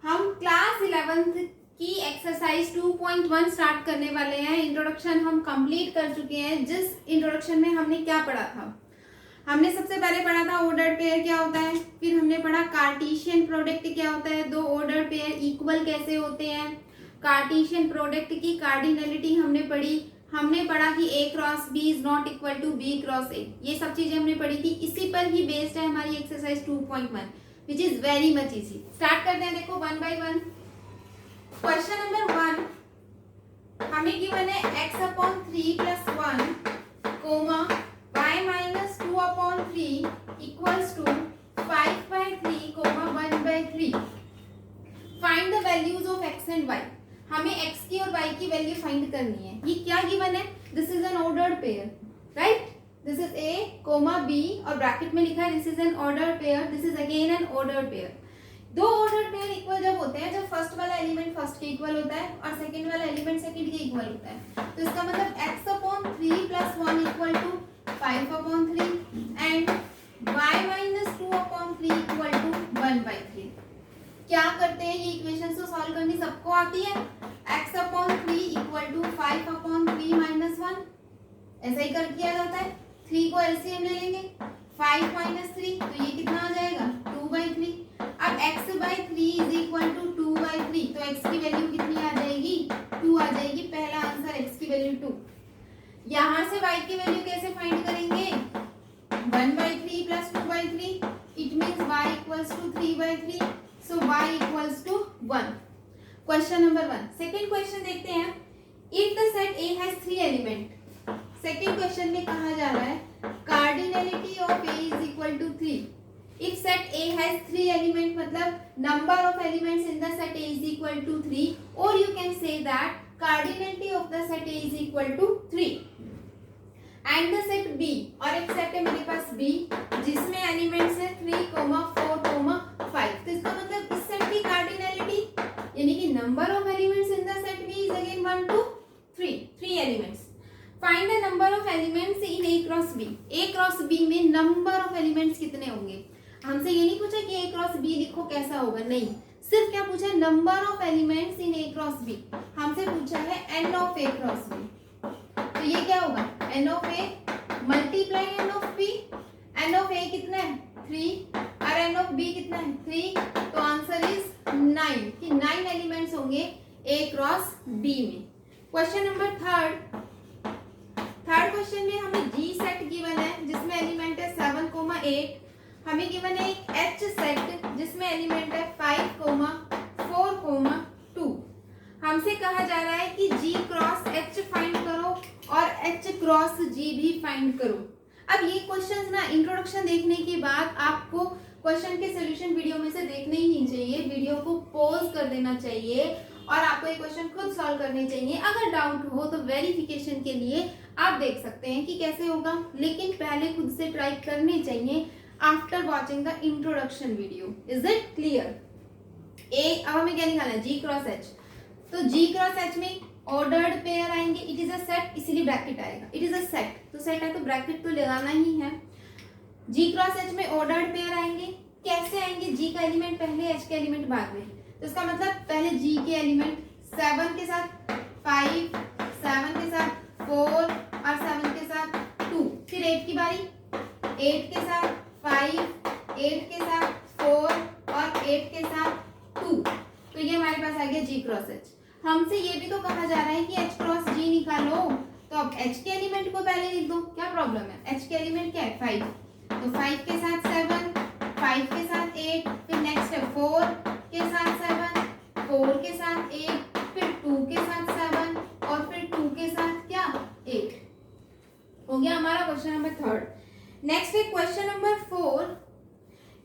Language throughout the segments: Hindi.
हम क्लास 11th की एक्सरसाइज 2.1 स्टार्ट करने वाले हैं। इंट्रोडक्शन हम कंप्लीट कर चुके हैं। जिस इंट्रोडक्शन में हमने क्या पढ़ा था, हमने सबसे पहले पढ़ा था ऑर्डर्ड पेयर क्या होता है, फिर हमने पढ़ा कार्टेशियन प्रोडक्ट क्या होता है, दो ऑर्डर्ड पेयर इक्वल कैसे होते हैं, कार्टेशियन प्रोडक्ट की कार्डिनलिटी हमने पढ़ी, हमने पढ़ा कि a cross b is not equal to b cross a। ये सब चीजें हमने पढ़ी थी। इसी पर ही बेस्ड है हमारी exercise 2.1 which is very much easy. Start करते हैं। देखो one by one. Question number 1 हमें गिवन है x upon 3 plus 1 comma y minus 2 upon 3 equals to 5 by 3 comma 1 by 3। Find the values of x and y। हमें x की और y की वैल्यू फाइंड करनी है। ये क्या गिवन है? This is an ordered pair, right? This is a comma b और ब्रैकेट में लिखा है this is an ordered pair, this is again an ordered pair. दो ऑर्डर्ड पेयर इक्वल जब होते हैं जब फर्स्ट वाला एलिमेंट फर्स्ट के इक्वल होता है और सेकंड वाला एलिमेंट सेकंड के इक्वल होता है। तो इसका मतलब x upon 3 plus 1 equal to 5 upon 3 and y minus 2 upon 3 equal to 1 by 3। क्या करते हैं? ये इक्वेशन को सॉल्व करनी सबको आती है। x upon 3 equal to 5 upon 3 minus 1, ऐसा ही कर किया जाता है। 3 को एलसीएम ले लेंगे, 5 माइनस 3 तो ये कितना आ जाएगा 2 बाई 3। अब x by 3 is equal to 2 by 3, तो x की वैल्यू कितनी आ जाएगी 2 आ जाएगी। पहला आंसर x की वैल्यू 2। यहाँ से y की वैल्यू कैसे फाइंड करेंगे? 1 by 3 plus 2 by 3, it means y equals to 3 by 3, so y equals to 1। Question number 1। Second question देखते हैं। If the set A has 3 element, second question में कहा जा रहा है cardinality of A is equal to 3। If set A has 3 element मतलब number of elements in the set A is equal to 3, और you can say that cardinality of the set A is equal to 3 and the set B, और एक सेट है मेरे पास B जिसमें एलिमेंट्स है 3, 4, 5। तो इसका मतलब इस सेट की कार्डिनलिटी यानी कि number of elements in the set B is again 1 2 3 elements. Find the number of elements in A cross B। A cross B में नंबर ऑफ एलिमेंट्स कितने होंगे? हमसे ये नहीं पूछा कि A क्रॉस B लिखो कैसा होगा, नहीं, सिर्फ क्या पूछा है number of elements in A cross B। हमसे पूछा है n of A cross B, तो ये क्या होगा n of A multiply n of B। n of A कितना है 3 और n ऑफ B कितना है 3, तो आंसर इज 9 कि 9 एलिमेंट्स होंगे A क्रॉस B में। क्वेश्चन नंबर थर्ड क्वेश्चन में हमें G सेट गिवन है जिसमें एलिमेंट है 7, 8। हमें गिवन है एक H सेट जिसमें एलिमेंट है 5, 4, 2। हमसे कहा जा रहा है कि G क्रॉस H फाइंड करो और H क्रॉस G भी फाइंड करो। अब ये क्वेश्चंस ना इंट्रोडक्शन देखने के बाद आपको क्वेश्चन के सॉल्यूशन वीडियो में से देखने ही नहीं चाहिए, वीडियो को पॉज कर देना चाहिए और आपको ये क्वेश्चन खुद सॉल्व करने चाहिए। अगर डाउट हो तो वेरिफिकेशन के लिए आप देख सकते हैं कि कैसे होगा, लेकिन पहले खुद से ट्राई करने चाहिए after watching the introduction video. Is it clear? अब हमें क्या निकालना है G क्रॉस H। तो G क्रॉस H में ऑर्डर्ड पेयर आएंगे, इट इज अ सेट इसीलिए ब्रैकेट आएगा, इट इज अ सेट, तो सेट है तो ब्रैकेट तो लगाना ही है। G क्रॉस H में ऑर्डर्ड पेयर आएंगे, कैसे आएंगे? G का एलिमेंट पहले H के एलिमेंट बाद में, तो इसका मतलब पहले G के एलिमेंट 7 के साथ 5, 7 के साथ 4 और 7 के साथ 2, फिर 8 की बारी 8 के साथ 5, 8 के साथ 4 और 8 के साथ 2, तो ये हमारे पास आ गया G क्रॉस H। हमसे ये भी तो कहा जा रहा है कि H क्रॉस G निकालो, तो अब H के एलिमेंट को पहले लिख दो, क्या प्रॉब्लम है? H के एलिमेंट क्या है 5, तो 5 के साथ 7, 5 के साथ 8, फिर नेक्स्ट है 4 के साथ 7, 4 के साथ 8, फिर 2 के साथ 7 और फिर 2 के साथ क्या 8। हो गया हमारा क्वेश्चन नंबर थर्ड। नेक्स्ट है क्वेश्चन नंबर 4।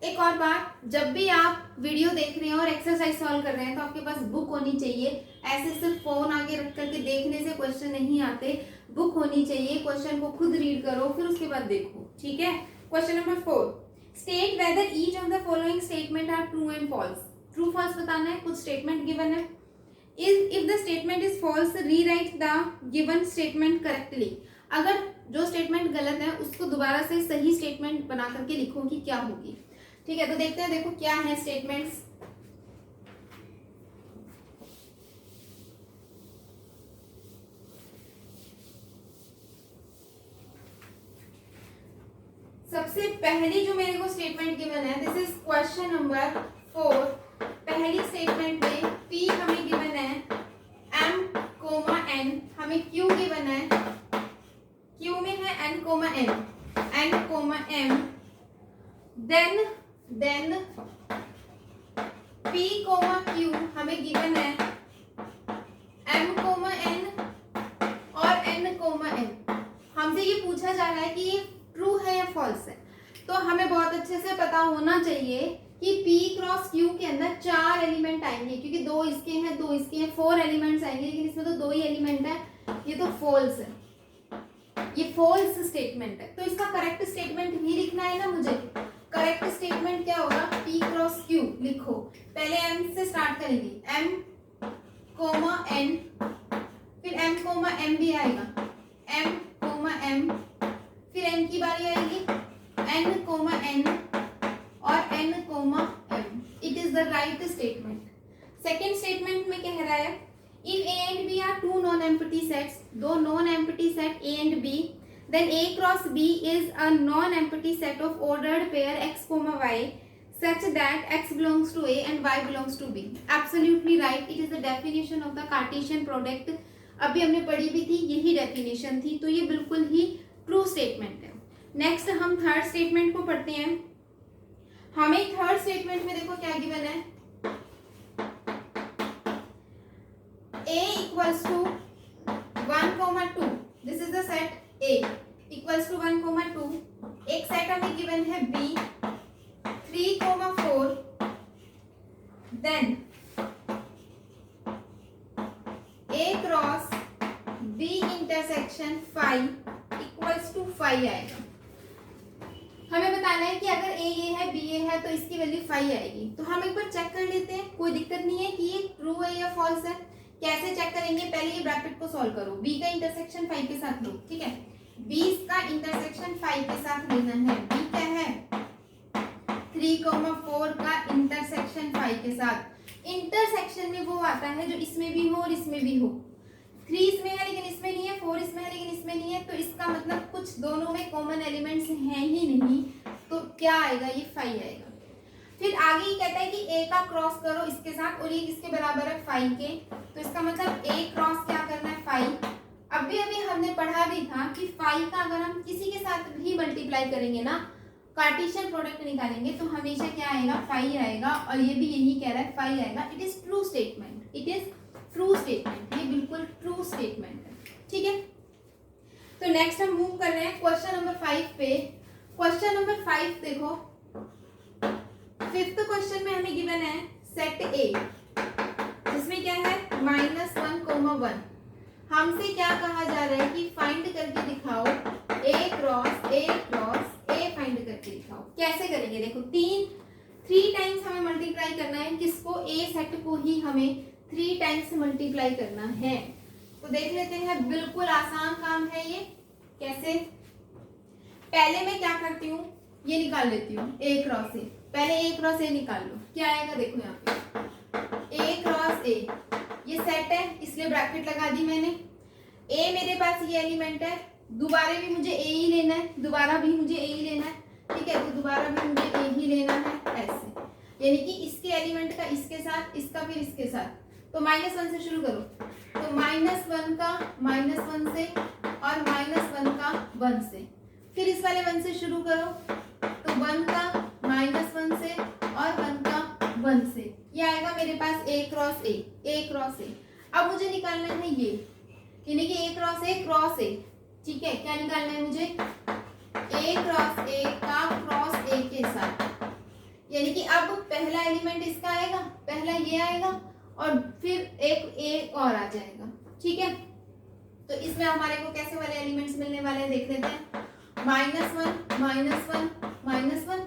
एक और बात, जब भी आप वीडियो देख रहे हैं और एक्सरसाइज सॉल्व कर रहे हैं तो आपके पास बुक होनी चाहिए। ऐसे सिर्फ फोन आगे रख करके देखने से क्वेश्चन नहीं आते, बुक होनी चाहिए, क्वेश्चन को खुद रीड करो फिर उसके बाद देखो, ठीक है? Question number 4, state whether each of the following statement are true and false. True false बताना है, कुछ स्टेटमेंट गिवन है। If the statement is false rewrite the given statement correctly. अगर जो स्टेटमेंट गलत है उसको दोबारा से सही स्टेटमेंट बना करके लिखो कि क्या होगी, ठीक है? तो देखते हैं, देखो क्या है स्टेटमेंट्स। सबसे पहली जो मेरे को स्टेटमेंट गिवन है, दिस इज क्वेश्चन नंबर 4। पहली स्टेटमेंट में P हमें गिवन है M, N, हमें Q गिवन है, Q में है N, M, N, M, then P, Q हमें गिवन है M, N और N, M। हमसे ये पूछा जा रहा है कि ये ट्रू है या फॉल्स है। तो हमें बहुत अच्छे से पता होना चाहिए कि P क्रॉस Q के अंदर 4 एलिमेंट आएंगे, क्योंकि 2 इसके हैं 2 इसके हैं, 4 एलिमेंट्स आएंगे, लेकिन इसमें तो 2 ही एलिमेंट है, ये तो फॉल्स है, ये फॉल्स स्टेटमेंट है। तो इसका करेक्ट स्टेटमेंट भी लिखना है ना मुझे। करेक्ट स्टेटमेंट क्या होगा, P क्रॉस Q लिखो। पहले M से स्टार्ट करेंगे, M, N, फिर M, M भी आएगा, M, M, फिर N की बारी आएगी, N, N और N, M। It is the right statement. Second statement में कह रहा है if A and B are two non-empty sets, दो non-empty set A and B, then A cross B is a non-empty set of ordered pair x, y such that x belongs to A and y belongs to B. Absolutely right. It is the definition of the Cartesian product. अभी हमने पढ़ी भी थी, यही डेफिनेशन थी, तो ये बिल्कुल ही ट्रू स्टेटमेंट है। नेक्स्ट हम थर्ड स्टेटमेंट को पढ़ते हैं। हमें थर्ड स्टेटमेंट में देखो क्या गिवन है, A equals to 1, 2, this is the set A equals to 1, 2, एक सेट हमें गिवन है B 3, 4, then A cross B intersection 5 equals to 5 आएगा। हमें बताना है कि अगर A ये है B ये है तो इसकी वैल्यू 5 आएगी। तो हम एक बार चेक कर लेते हैं, कोई दिक्कत नहीं है कि ये ट्रू है या फॉल्स है। कैसे चेक करेंगे, पहले ये ब्रैकेट को सॉल्व करो, B का इंटरसेक्शन 5 के साथ लो, ठीक है। B का इंटरसेक्शन 5 के साथ लेना है। B क्या है 3, 4 का इंटरसेक्शन 5 के साथ। इंटरसेक्शन में वो आता है जो इसमें भी हो और इसमें भी हो। 3 इसमें है लेकिन इसमें नहीं है, 4 इसमें है लेकिन इसमें नहीं है, तो इसका मतलब कुछ दोनों में कॉमन एलिमेंट्स हैं ही नहीं, तो क्या आएगा, ये 5 आएगा। फिर आगे ये कहता है कि A का क्रॉस करो इसके साथ और ये किसके बराबर है 5 के, तो इसका मतलब A क्रॉस क्या करना है 5। अभी हमने पढ़ा भी था कि 5 का अगर हम किसी के साथ भी मल्टीप्लाई करेंगे ना, कार्टेशियन प्रोडक्ट निकालेंगे, तो हमेशा क्या आएगा 5 आएगा, और ये भी यही कह रहा है 5 आएगा। It is true statement, it is true statement, ये बिल्कुल ट्रू स्टेटमेंट है, ठीक है। तो नेक्स्ट हम मूव कर रहे हैं क्वेश्चन नंबर 5 पे। क्वेश्चन नंबर 5 देखो, फिफ्थ क्वेश्चन में हमें गिवन है सेट A, जिसमें क्या है -1, 1। हमसे क्या कहा जा रहा है कि फाइंड करके दिखाओ A क्रॉस A फाइंड करके दिखाओ। कैसे करेंगे, देखो 3 टाइम्स हमें मल्टीप्लाई करना है, किसको A सेट को ही हमें 3 टाइम्स मल्टीप्लाई करना है। तो देख लेते हैं, बिल्कुल आसान काम है ये। कैसे, पहले मैं क्या करती हूँ, ये निकाल लेती हूँ A क्रॉस A। पहले A क्रॉस A निकाल लो, क्या आएगा देखो यहाँ पे A क्रॉस A, ये सेट है इसलिए ब्रैकेट लगा दी मैंने। A मेरे पास ये एलिमेंट है, दोबारा भी मुझे A ही लेना है, दोबारा भी मुझे A ही लेना है, ठीक है। तो दोबारा भी मुझे A ही लेना है, ऐसे, यानी कि इसके एलिमेंट का इसके साथ, इसका फिर इसके साथ। तो -1 से शुरू करो, तो -1 का -1 से और -1 का 1 से, फिर इस वाले 1 से शुरू करो, तो 1 का -1 से और 1 का 1 से, ये आएगा मेरे पास A क्रॉस A। अब मुझे निकालना है ये, यानी कि A क्रॉस A, ठीक है। क्या निकालना है मुझे, A क्रॉस A का क्रॉस A के साथ, यानी कि अब पहला एलिमेंट इसका आएगा, पहला ये आएगा और फिर एक A और आ जाएगा, ठीक है। तो इसमें हमारे को कैसे वाले एलिमेंट्स मिलने वाले हैं देख लेते हैं। -1, -1, -1,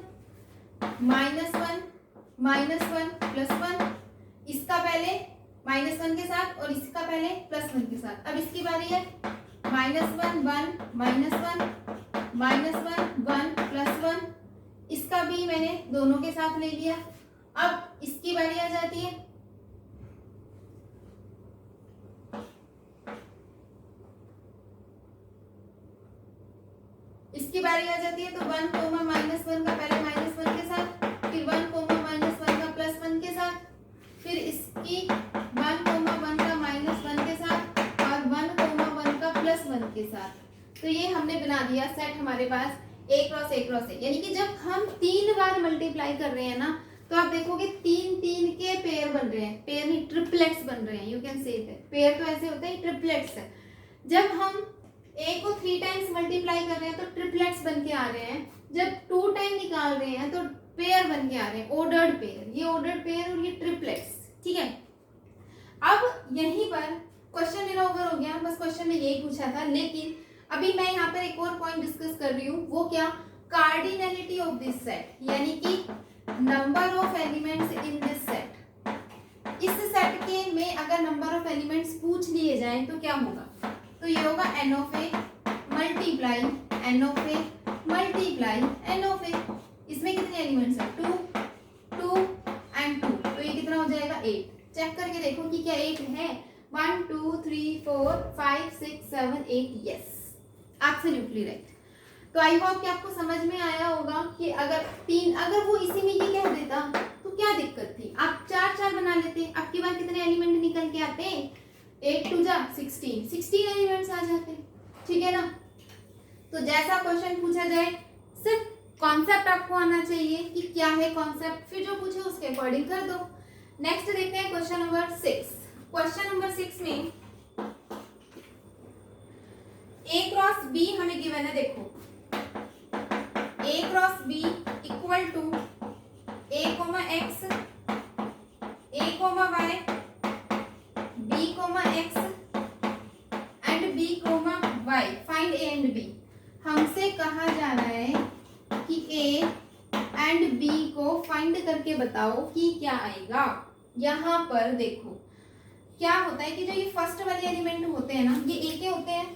+1, इसका पहले -1 के साथ और इसका पहले +1 के साथ। अब इसकी बारी है -1, 1, -1, -1, 1, +1, इसका भी मैंने दोनों के साथ ले लिया। अब इसकी बारी आ जाती है इसकी बारी आ जाती है तो 1 कोमा -1 का पहले -1 के साथ, फिर 1 कोमा -1 का +1 के साथ, फिर इसकी 1 कोमा 1 का -1 के साथ और 1 कोमा 1 का +1 के साथ। तो ये हमने बना दिया सेट हमारे पास A cross A cross A। यानी कि जब हम 3 बार मल्टीप्लाई कर रहे हैं ना तो आप देखोगे 3 के पेयर बन रहे हैं, पेयर नहीं ट्रिपलेट्स बन रहे हैं, you can say it. Pair तो ऐसे होता है, ट्रिपलेट्स है। जब हम A को 3 टाइम्स मल्टीप्लाई कर रहे हैं तो ट्रिपलेट्स बन के आ रहे हैं, जब 2 टाइम निकाल रहे हैं तो पेयर बन के आ रहे हैं, ऑर्डर्ड पेयर। ये ऑर्डर्ड पेयर और ये ट्रिपलेट्स, ठीक है। अब यहीं पर क्वेश्चन मेरा ओवर हो गया, बस क्वेश्चन में यही पूछा था, लेकिन अभी मैं यहाँ पर एक और पॉइंट डिस्कस कर रही हूँ, वो क्या, कार्डिनलिटी ऑफ दिस सेट, यानी कि number of elements in this set. इस सेट के में अगर नंबर ऑफ एलिमेंट्स पूछ लिए जाएं तो क्या होगा, तो ये होगा n of A multiply n of A multiply n of A. इसमें कितने एलिमेंट्स हैं, 2 2 एंड 2, तो ये कितना हो जाएगा 8। चेक करके देखो कि क्या 8 है, 1 2 3 4 5 6 7 8, यस, एब्सोल्युटली राइट। तो आई होप कि आपको समझ में आया होगा कि अगर वो इसी में ये कह देता तो क्या दिक्कत थी, आप 4 बना लेते। अब की बार कितने एलिमेंट निकल के आते हैं, 8 2 जा 16 एलिमेंट्स आ जाते हैं, ठीक है ना। तो जैसा क्वेश्चन पूछा जाए सिर्फ कॉन्सेप्ट आपको आना चाहिए कि क्या है कॉन्सेप्ट, फिर जो पूछे उसके अकॉर्डिंग कर दो। नेक्स्ट देखते हैं क्वेश्चन नंबर 6। क्वेश्चन नंबर 6 में A क्रॉस B हमें गिवन है, देखो A cross B equal to A comma X, A comma Y, B comma X and B comma Y। Find A and B। हमसे कहा जा रहा है कि A एंड B को फाइंड करके बताओ कि क्या आएगा। यहाँ पर देखो क्या होता है कि जो ये फर्स्ट वाले एलिमेंट होते हैं ना, ये A के होते हैं।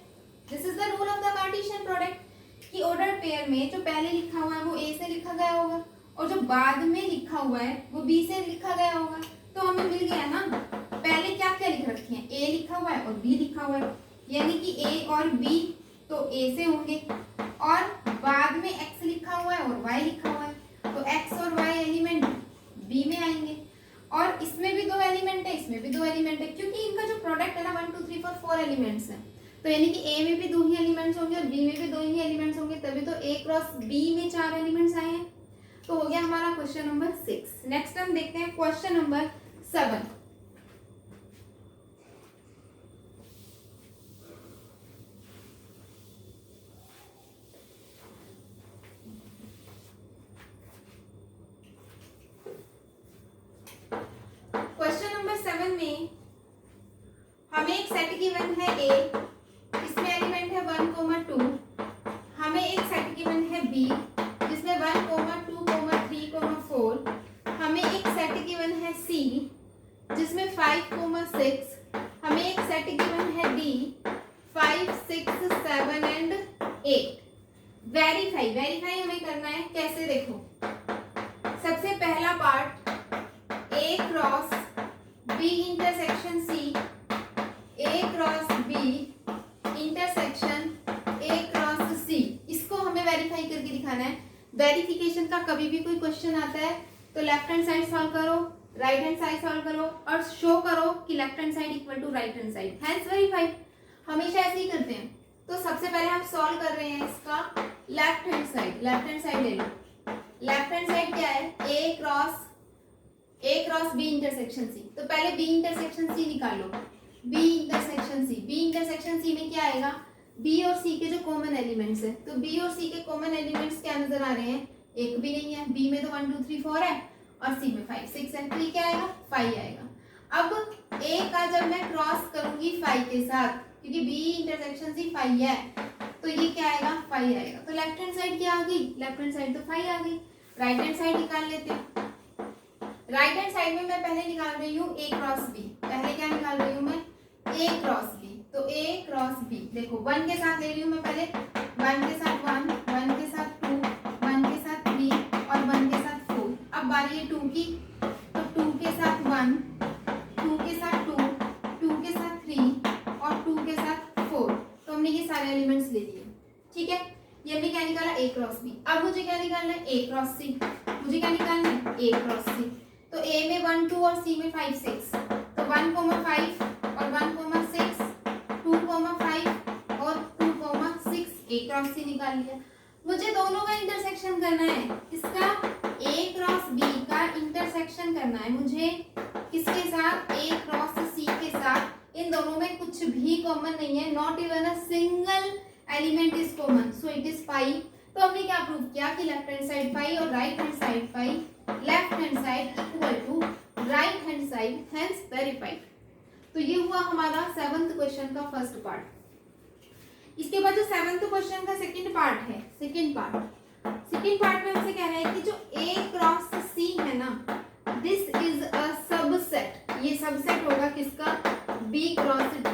This is the rule of the cartesian product कि ऑर्डर पेयर में जो पहले लिखा हुआ है वो A से लिखा गया होगा और जो बाद में लिखा हुआ है वो B से लिखा गया होगा। तो हमें मिल गया ना, पहले क्या क्या लिख रखे हैं, A लिखा हुआ है और B लिखा हुआ है, यानी कि A और B तो A से होंगे और बाद में X लिखा हुआ है और Y लिखा हुआ है, तो X और Y एलिमेंट B में आएंगे। और इसमें भी 2 एलिमेंट है, इसमें भी 2 एलिमेंट है, क्योंकि इनका जो प्रोडक्ट है ना 1 2 3 4 एलिमेंट्स हैं, तो यानी कि A में भी 2 ही एलिमेंट्स होंगे और B में भी 2 ही एलिमेंट्स होंगे, तभी तो A क्रॉस B में 4 एलिमेंट्स आए हैं। तो हो गया हमारा क्वेश्चन नंबर 6। नेक्स्ट हम देखते हैं क्वेश्चन नंबर 7। क्वेश्चन नंबर 7 में हमें एक सेट गिवन है A, इसमें एलिमेंट है 1 2। हमें एक सेट गिवन है B जिसमें 1 2 3 4। हमें एक सेट गिवन है C जिसमें 5 6। हमें एक सेट गिवन है D 5 6 7 एंड 8। वेरीफाई हमें करना है, कैसे देखो, सबसे पहला part A cross B intersection C, A cross B intersection A cross C, इसको हमें वेरीफाई करके दिखाना है। वेरिफिकेशन का कभी भी कोई क्वेश्चन आता है तो लेफ्ट हैंड साइड सॉल्व करो, राइट हैंड साइड सॉल्व करो और शो करो कि left hand side equal to right hand side, hence verify. हमेशा ऐसे ही करते हैं। तो सबसे पहले हम सॉल्व कर रहे हैं इसका लेफ्ट हैंड साइड ले लो। लेफ्ट हैंड साइड क्या है, A cross B intersection C। तो पहले B इंटरसेक्शन C निकालो, B इंटरसेक्शन C में क्या आएगा, B और C के जो कॉमन एलिमेंट्स है, तो B और C के कॉमन एलिमेंट्स क्या नजर आ रहे हैं, एक भी नहीं है। B में तो 1 2 3 4 है और C में 5 6 है, तो ये क्या आएगा 5 आएगा। अब A का जब मैं क्रॉस करूंगी 5 के साथ, क्योंकि B इंटरसेक्शन C 5 है, तो ये क्या आएगा 5 आएगा। तो लेफ्ट हैंड साइड क्या आ गई, लेफ्ट हैंड साइड तो 5 आ गई। राइट हैंड साइड निकाल लेते हैं। राइट हैंड साइड में मैं पहले निकाल रही हूँ A क्रॉस B। पहले क्या निकाल रही हूँ मैं, A क्रॉस B। तो A क्रॉस B देखो 1 के साथ ले रही हूँ मैं, पहले 1 के साथ 1, 1 के साथ 2, 1 के साथ 3 और 1 के साथ 4। अब बारी है 2 की, तो 2 के साथ 1, 2 के साथ 2, 2 के साथ 3 और 2 के साथ 4। तो हमने ये सारे एलिमेंट्स ले लिए, ठीक है। ये हमने क्या निकाला A क्रॉस B। अब मुझे क्या निकालना है, A क्रॉस C। मुझे क्या निकालना है, A क्रॉस C। तो A में 1 2 और C में 5 6, तो 1 5 और 1 6, 2 5 और 2 6, A क्रॉस C निकाल लिया। मुझे दोनों का इंटरसेक्शन करना है, इसका A क्रॉस B का इंटरसेक्शन करना है मुझे किसके साथ, A क्रॉस C के साथ। इन दोनों में कुछ भी कॉमन नहीं है, not even a single element is common, so it is pi. तो हमने क्या प्रूव किया कि लेफ्ट हैंड साइड पाई और राइट हैंड साइड पाई, left hand side equal to right hand side, hence verified. तो ये हुआ हमारा 7th क्वेश्चन का फर्स्ट पार्ट। इसके बाद जो 7th क्वेश्चन का सेकंड पार्ट है, सेकंड पार्ट में हमसे कह रहा है कि जो A क्रॉस C है ना, दिस इज अ सबसेट। ये सबसेट होगा किसका, B क्रॉस D।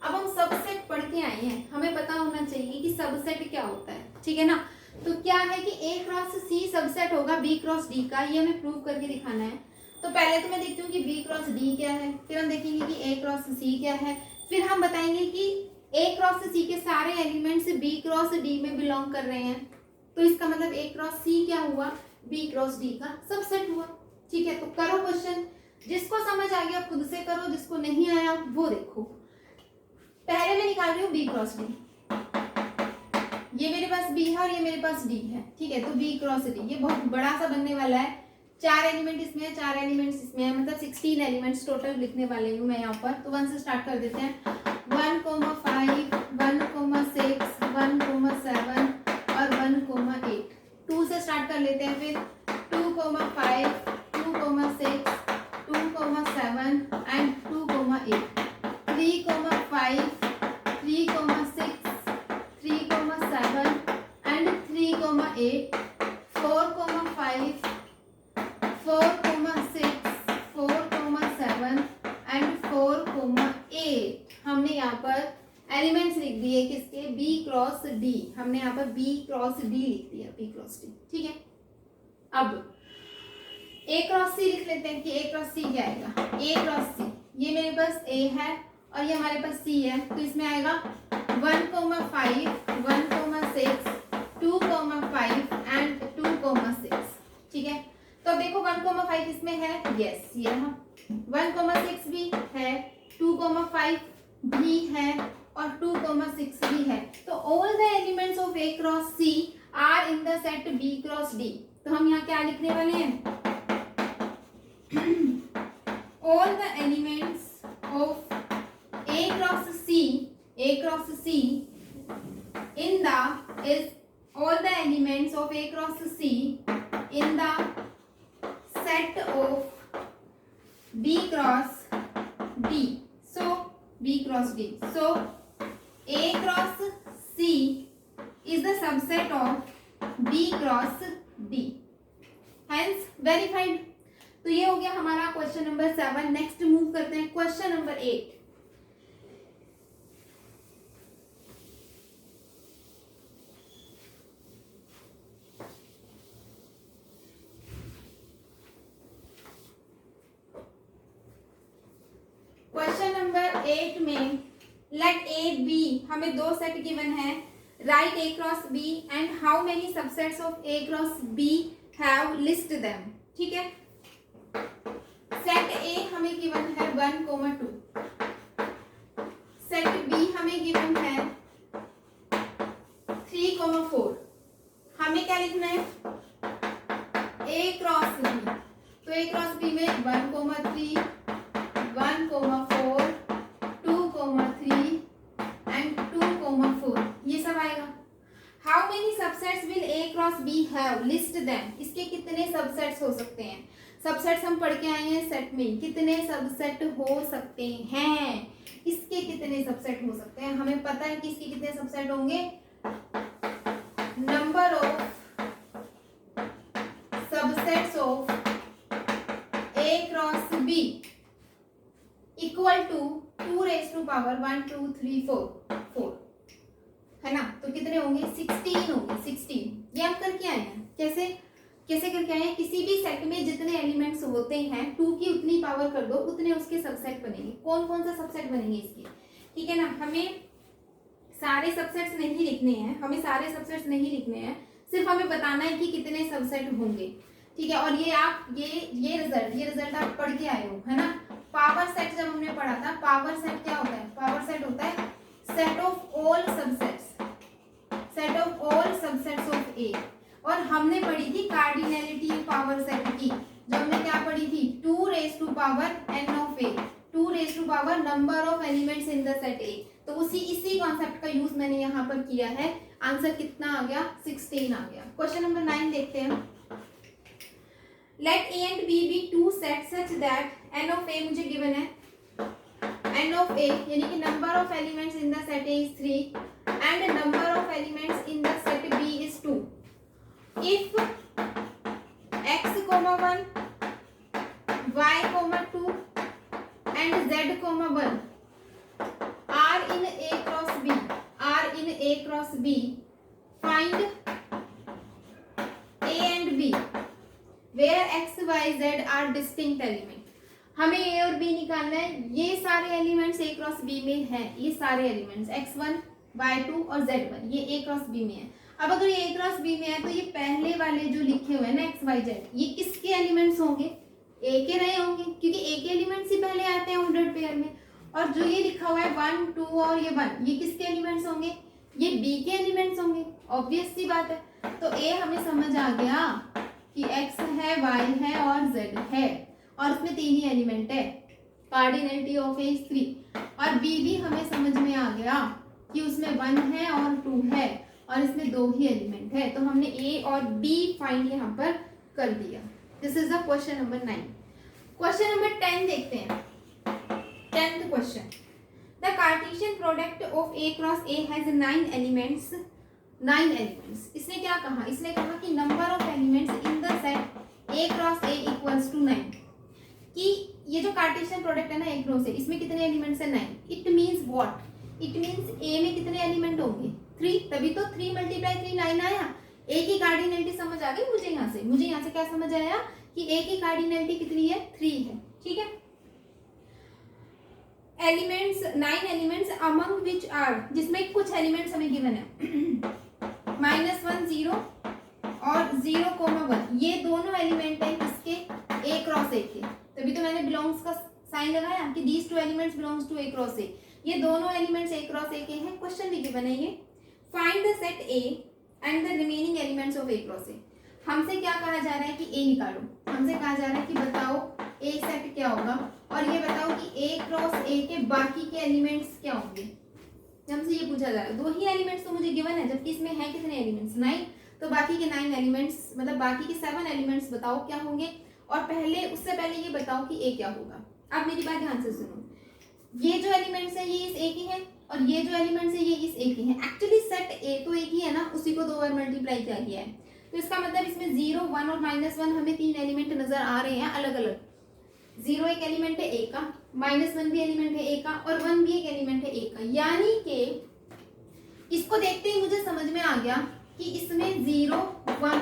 अब हम सबसेट पढ़ के आए हैं, हमें पता होना चाहिए कि सबसेट क्या होता है, ठीक है ना। तो क्या है कि A क्रॉस C सबसेट होगा B क्रॉस D का, ये हमें प्रूव करके दिखाना है। तो पहले तो मैं देखती हूँ कि B क्रॉस D क्या है, फिर हम देखेंगे कि A क्रॉस C क्या है, फिर हम बताएंगे कि A क्रॉस C के सारे एलिमेंट्स B क्रॉस D में बिलोंग कर रहे हैं। तो इसका मतलब A क्रॉस C क्या हुआ, B क्रॉस D का सबसेट हुआ। ठीक है, तो करो क्वेश्चन, जिसको समझ आ गया खुद से करो, जिसको नहीं आया वो देखो। पहले मैं निकाल रही हूँ B क्रॉस D। ये मेरे पास B है और ये मेरे पास D है, ठीक है। तो B क्रॉस D ये बहुत बड़ा सा बनने वाला है, 4 एलिमेंट इसमें है, 4 एलिमेंट्स इसमें है, मतलब 16 एलिमेंट्स टोटल लिखने वाले हूँ मैं यहाँ पर। तो 1 से स्टार्ट कर देते हैं, 1 5 1 6 1 7 और 1 8। 2 से स्टार्ट कर लेते हैं, फिर 2 5 2 6 2 7 एंड 2 8, 3 5 3 6 3 7 एंड 3 8, 4 5 4 6 4 7 एंड 4 8। हमने यहाँ पर एलिमेंट्स लिख दिए किसके, B क्रॉस D। हमने यहाँ पर B क्रॉस D लिख दिया, B क्रॉस D, ठीक है। अब A क्रॉस C लिख लेते हैं कि A क्रॉस C क्या आएगा, A क्रॉस C। ये मेरे पास A है और ये हमारे पास C है, तो इसमें आएगा 1 5 1 6 2 5 एंड 2 6, ठीक है। तो अब देखो 1 5 इसमें है, यस ये रहा। 1 6 भी है, 2 5 भी है और 2 6 भी है। तो all the elements of A cross C are in the set B cross D। तो हम यहाँ क्या लिखने वाले हैं, all the elements of A cross C in the is all the elements of A cross C in the set of B cross D. So B cross D. So A cross C is the subset of B cross D. Hence verified. तो ये हो गया हमारा क्वेश्चन नंबर 7। नेक्स्ट मूव करते हैं क्वेश्चन नंबर 8। क्वेश्चन नंबर 8 में लेट A B, हमें दो सेट गिवन है, right A cross B and how many subsets of A cross B have list them, ठीक है। सेट A हमें गिवन है 1 2, सेट B हमें गिवन है 3 4। हमें क्या लिखना है, A क्रॉस B। तो A क्रॉस B में 1 3 1 4 2 3 एंड 2 4 ये सब आएगा। How many subsets will A cross B have, list them. इसके कितने सबसेट्स हो सकते हैं, सबसेट्स हम पढ़ के आए हैं सेट में, कितने सबसेट हो सकते हैं, इसके कितने सबसेट हो सकते हैं। हमें पता है कि इसके कितने सबसेट होंगे, number of subsets of A cross B equal to 2 raised to power 1 2 3 4 है ना। तो कितने होंगे, 16 होंगे, 16। ये हम करके आए हैं, कैसे करके आए हैं, किसी भी सेट में जितने एलिमेंट्स होते हैं 2 की उतनी पावर कर दो, उतने उसके सबसेट बनेंगे। कौन कौन सा सबसेट बनेंगे इसके, ठीक है ना। हमें सारे सबसेट्स नहीं लिखने हैं, हमें सारे सबसेट्स नहीं लिखने हैं, सिर्फ हमें बताना है कि कितने सबसेट होंगे, ठीक है। और ये आप ये रिजल्ट आप पढ़ के आए हो, है ना। पावर सेट जब हमने पढ़ा था, पावर सेट क्या होता है, पावर सेट होता है set of all subsets, set of all subsets of A. और हमने पढ़ी थी कार्डिनैलिटी पावर सेट की, जो हमने क्या पढ़ी थी, 2 raised to power n of a, 2 raised to power number of elements in the set A। तो इसी कॉन्सेप्ट का यूज मैंने यहाँ पर किया है। आंसर कितना आ गया, 16 आ गया। क्वेश्चन नंबर 9 देखते हैं। Let A and B be two sets such that n of A मुझे गिवन है, n of A यानी कि number of elements in the set A is 3 and number of elements in the set B is 2। If x, 1, y, 2 and z, 1 are in A cross B, find A and B where x, y, z are distinct element। हमें A और B निकालना है। ये सारे एलिमेंट्स A क्रॉस B में हैं, ये सारे एलिमेंट्स x1, y2 और z1 ये A क्रॉस B में है। अब अगर ये A क्रॉस B में है तो ये पहले वाले जो लिखे हुए हैं ना x, y, z, ये किसके एलिमेंट्स होंगे, A के रहे होंगे, क्योंकि A के एलिमेंट्स ही पहले आते हैं ऑर्डर्ड पेयर में। और जो ये लिखा हुआ है 1, 2 और ये 1, ये किसके एलिमेंट्स होंगे, ये B के एलिमेंट्स होंगे, ऑब्वियस सी बात है। तो A हमें समझ आ गया कि x है, y है और z है, और उसमें 3 ही एलिमेंट है, कार्डिनैलिटी ऑफ A is 3। और B भी हमें समझ में आ गया कि उसमें 1 है और 2 है और इसमें 2 ही एलिमेंट है। तो हमने A और B फाइंड यहाँ पर कर दिया। This is the question number 9। Question number 10 देखते हैं। 10th question, the cartesian product of A cross A has 9 elements. 9 elements. इसने क्या कहा, इसने कहा कि number of elements in the set A cross A equals to 9। कि ये जो कार्टेशियन प्रोडक्ट है ना A क्रॉस A, इसमें कितने एलिमेंट्स है, 9। It means what, it means A में कितने एलिमेंट होंगे, 3। तभी तो 3 × 3 9 आया। A की कार्डिनैलिटी समझ आ गई मुझे यहाँ से क्या समझ आया कि A की कार्डिनैलिटी कितनी है, 3 है, ठीक है। Elements 9 elements among which are, जिसमें कुछ एलिमेंट्स हमें गिवन है -1 0 और 0, 1। ये दोनों एलिमेंट है किसके, A क्रॉस A के। तभी तो मैंने बिलोंग्स का साइन लगाया कि these 2 elements belongs to A cross A। ये दोनों एलिमेंट्स A क्रॉस A के हैं। क्वेश्चन भी गिवन है ये, find the set A and the remaining elements of A cross A। हमसे क्या कहा जा रहा है कि A निकालो, हमसे कहा जा रहा है कि बताओ A सेट क्या होगा, और ये बताओ कि A क्रॉस A के बाकी के एलिमेंट्स क्या होंगे। हमसे ये पूछा जा रहा है। 2 ही एलिमेंट्स तो मुझे गिवन है, जबकि इसमें है कितने एलिमेंट्स, 9। तो बाकी के 9 एलिमेंट्स, मतलब बाकी के 7 एलिमेंट्स बताओ क्या होंगे। और उससे पहले ये बताओ कि A क्या होगा। अब मेरी बात ध्यान से सुनो, ये जो एलिमेंट्स है ये इस A की है, और ये जो एलिमेंट्स है ये इस A की है। एक्चुअली सेट A तो एक ही है ना, उसी को 2 बार मल्टीप्लाई किया गया है। तो इसका मतलब इसमें 0, 1 और -1 हमें 3 एलिमेंट नजर आ रहे हैं अलग अलग। 0 एक एलिमेंट है A का, -1 भी एलिमेंट है A का, और 1 भी एक एलिमेंट है A का। यानी कि इसको देखते ही मुझे समझ में आ गया कि इसमें 0, 1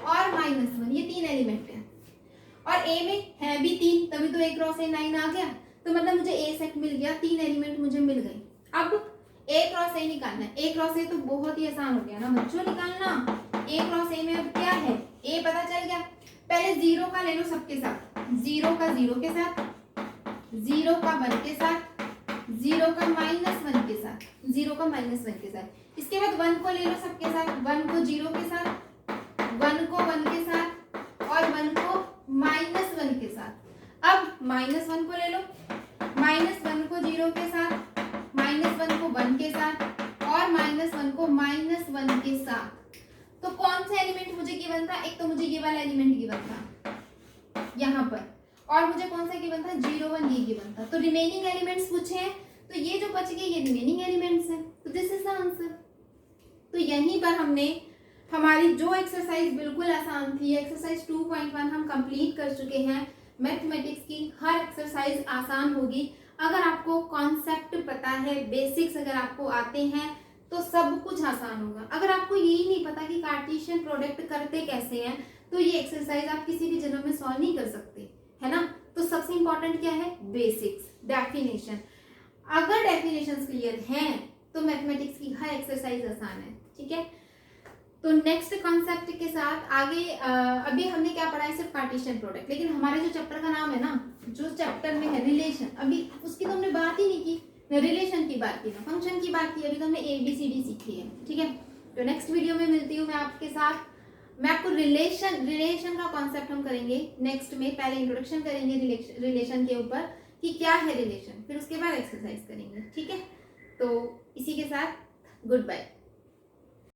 और -1 ये 3 एलिमेंट है, और A में है भी 3, तभी तो A क्रॉस A 9 आ गया। तो मतलब मुझे A सेट मिल गया, 3 एलिमेंट मुझे मिल गए। अब A क्रॉस A निकालना है। A क्रॉस A तो बहुत ही आसान हो गया ना बच्चों निकालना। A क्रॉस A में अब क्या है, A पता चल गया। पहले 0 का ले लो सबके साथ, 0 का 0 के साथ, 0 का 1 के साथ, 0 का -1 के साथ, 0 का -1 के साथ। इसके बाद 1 को ले लो सबके साथ, 1 को 0 के साथ, 1 को 1 के साथ और 1 को -1 के साथ। अब -1 को ले लो, -1 को 0 के साथ, -1 को 1 के साथ और -1 को -1 के साथ। तो कौन सा एलिमेंट मुझे गिवन था, एक तो मुझे ये वाला एलिमेंट गिवन था यहाँ पर, और मुझे कौन सा गिवन था, 0, 1 ये गिवन था। तो रिमेनिंग एलिमेंट्स पूछे हैं, तो ये जो बच गए ये रिमेनिंग एलिमेंट्स हैं। तो दिस इज द आंसर। तो यहीं पर हमने हमारी जो एक्सरसाइज बिल्कुल आसान थी, एक्सरसाइज 2.1 हम कंप्लीट कर चुके हैं। मैथमेटिक्स की हर एक्सरसाइज आसान होगी अगर आपको कॉन्सेप्ट पता है, बेसिक्स अगर आपको आते हैं तो सब कुछ आसान होगा। अगर आपको यही नहीं पता कि कार्टेशियन प्रोडक्ट करते कैसे हैं, तो ये एक्सरसाइज आप किसी भी जन्म में सॉल्व नहीं कर सकते, है ना। तो सबसे इंपॉर्टेंट क्या है, बेसिक्स, डेफिनेशन। अगर डेफिनेशंस क्लियर हैं तो मैथमेटिक्स की हर एक्सरसाइज आसान है, ठीक है। तो नेक्स्ट कॉन्सेप्ट के साथ आगे अभी हमने क्या पढ़ा है, सिर्फ कार्टेशियन प्रोडक्ट, लेकिन हमारे जो चैप्टर का नाम है ना, जो चैप्टर में है रिलेशन, अभी उसकी तो हमने बात ही नहीं की, रिलेशन की बात की, फंक्शन की बात की, अभी तो हमने ABCD सीखी है, ठीक है। तो नेक्स्ट वीडियो में मिलती हूँ मैं आपके साथ, मैं आपको रिलेशन का कॉन्सेप्ट हम करेंगे नेक्स्ट में। पहले इंट्रोडक्शन करेंगे रिलेशन के ऊपर कि क्या है रिलेशन, फिर उसके बाद एक्सरसाइज करेंगे, ठीक है। तो इसी के साथ गुड बाय।